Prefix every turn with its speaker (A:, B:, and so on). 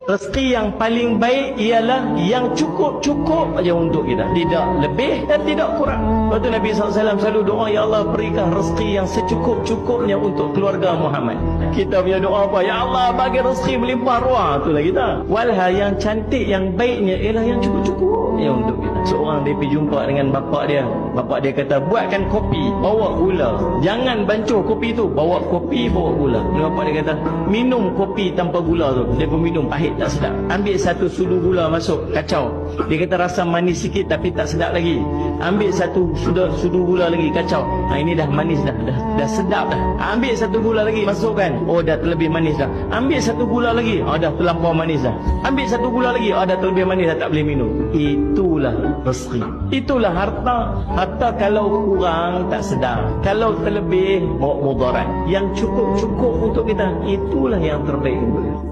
A: Rezeki yang paling baik ialah yang cukup-cukup aja untuk kita. Tidak lebih dan tidak kurang. Lepas tu Nabi SAW selalu doa, Ya Allah berikan rezeki yang secukup-cukupnya untuk keluarga Muhammad. Kita punya doa apa? Ya Allah bagi rezeki melimpah ruah. Itulah kita. Walhal yang cantik, yang baiknya ialah yang cukup-cukup ya untuk kita. Seorang dia pergi jumpa dengan bapak dia. Bapak dia kata, buatkan kopi, bawa gula. Jangan bancuh kopi tu, bawa kopi, bawa gula. Bapak dia kata, minum kopi tanpa gula tu. Dia pun minum, pahit tak sedap. Ambil satu sudu gula masuk, kacau. Dia kata rasa manis sikit tapi tak sedap lagi. Ambil satu sudu gula lagi, kacau. Ini dah manis dah sedap dah. Ambil satu gula lagi, masukkan. Oh dah terlebih manis dah. Ambil satu gula lagi, dah terlampau manis dah. Ambil satu gula lagi, dah terlebih manis dah, tak boleh minum. Itulah rezeki. Itulah harta. Harta kalau kurang tak sedap. Kalau terlebih bawa mudarat. Yang cukup-cukup untuk kita, itulah yang terbaik untuk kita.